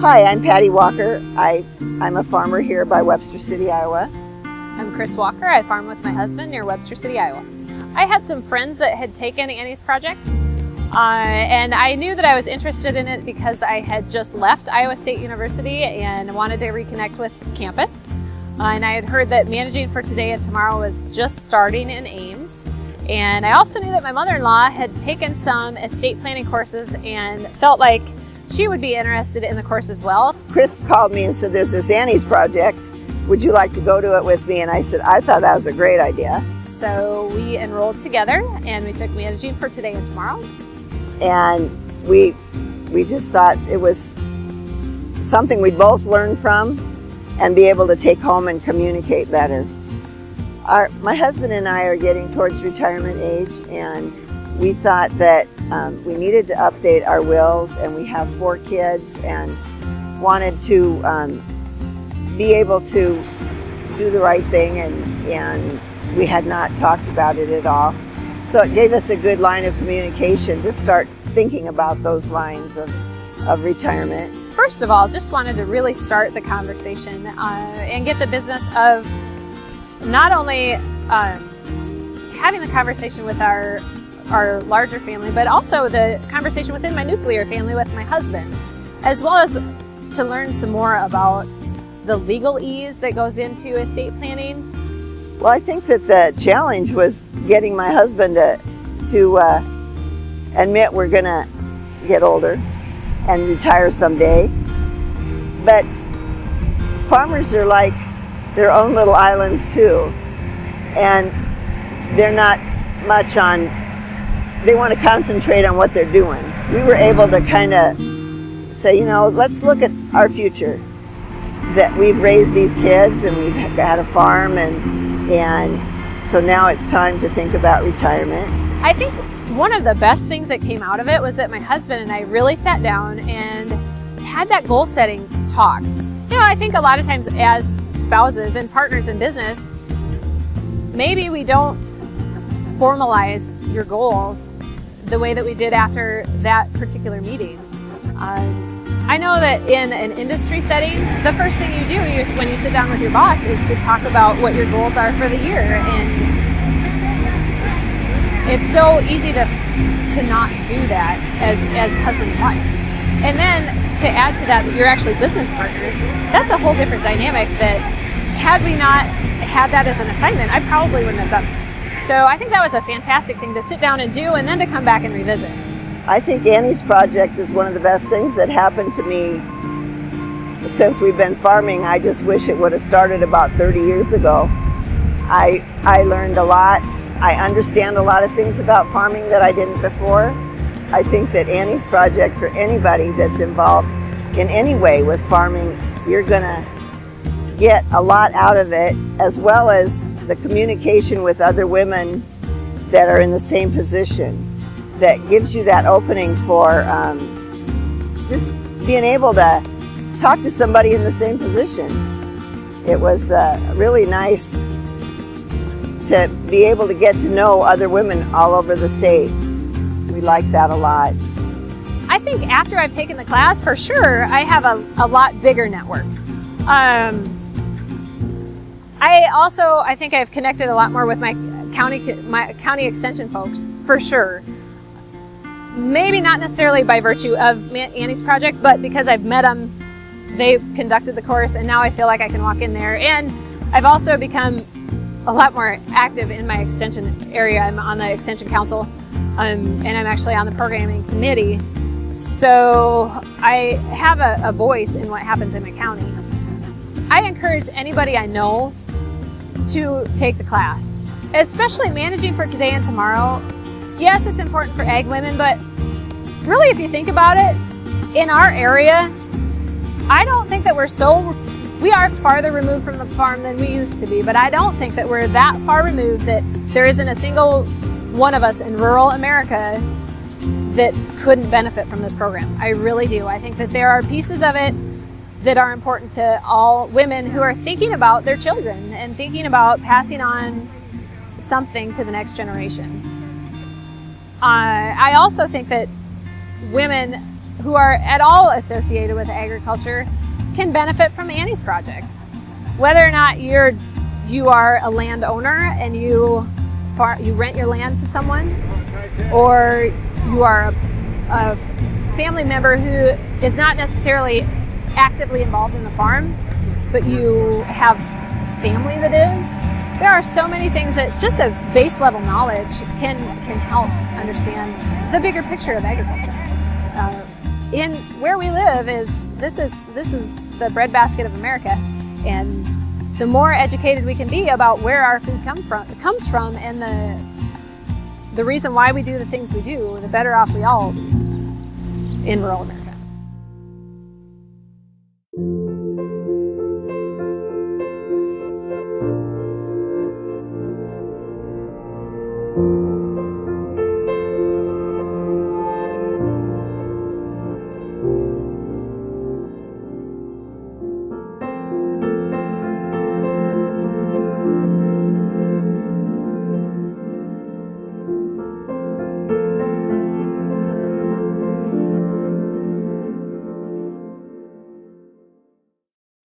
Hi, I'm Patty Walker. I'm a farmer here by Webster City, Iowa. I'm Kris Walker. I farm with my husband near Webster City, Iowa. I had some friends that had taken Annie's project, and I knew that I was interested in it because I had just left Iowa State University and wanted to reconnect with campus. And I had heard that Managing for Today and Tomorrow was just starting in Ames. And I also knew that my mother-in-law had taken some estate planning courses and felt like she would be interested in the course as well. Kris called me and said, there's this Annie's project. Would you like to go to it with me? And I said, I thought that was a great idea. So we enrolled together and we took Managing for Today and Tomorrow. And we just thought it was something we'd both learn from and be able to take home and communicate better. My husband and I are getting towards retirement age, and we thought that we needed to update our wills, and we have 4 kids and wanted to be able to do the right thing, and we had not talked about it at all. So it gave us a good line of communication to start thinking about those lines of retirement. First of all, just wanted to really start the conversation and get the business of not only having the conversation with our larger family, but also the conversation within my nuclear family with my husband, as well as to learn some more about the legalese that goes into estate planning. Well, I think that the challenge was getting my husband to admit we're gonna get older and retire someday. But farmers are like their own little islands too, and they're not much on, they want to concentrate on what they're doing. We were able to kind of say, let's look at our future, that we've raised these kids and we've had a farm, and so now it's time to think about retirement. I think one of the best things that came out of it was that my husband and I really sat down and had that goal setting talk. I think a lot of times as spouses and partners in business, maybe we don't formalize your goals the way that we did after that particular meeting. I know that in an industry setting, the first thing you do is when you sit down with your boss is to talk about what your goals are for the year, and it's so easy to not do that as husband and wife. And then to add to that you're actually business partners, that's a whole different dynamic that had we not had that as an assignment, I probably wouldn't have done it. So I think that was a fantastic thing to sit down and do, and then to come back and revisit. I think Annie's project is one of the best things that happened to me since we've been farming. I just wish it would have started about 30 years ago. I learned a lot. I understand a lot of things about farming that I didn't before. I think that Annie's project, for anybody that's involved in any way with farming, you're gonna get a lot out of it, as well as the communication with other women that are in the same position. That gives you that opening for just being able to talk to somebody in the same position. It was really nice to be able to get to know other women all over the state. We like that a lot. I think after I've taken the class, for sure, I have a lot bigger network. I think I've connected a lot more with my county extension folks, for sure. Maybe not necessarily by virtue of Annie's project, but because I've met them, they conducted the course, and now I feel like I can walk in there. And I've also become a lot more active in my extension area. I'm on the extension council, and I'm actually on the programming committee. So I have a voice in what happens in my county. I encourage anybody I know to take the class, especially Managing for Today and Tomorrow. Yes, it's important for ag women, but really, if you think about it, in our area, I don't think that we are farther removed from the farm than we used to be, but I don't think that we're that far removed that there isn't a single one of us in rural America that couldn't benefit from this program. I really do. I think that there are pieces of it that are important to all women who are thinking about their children and thinking about passing on something to the next generation. I also think that women who are at all associated with agriculture can benefit from Annie's project. Whether or not you are a landowner and you rent your land to someone, or you are a family member who is not necessarily actively involved in the farm, but you have family that is. There are so many things that just as base level knowledge can help understand the bigger picture of agriculture. In where we live this is the breadbasket of America, and the more educated we can be about where our food comes from and the reason why we do the things we do, the better off we all be in rural America.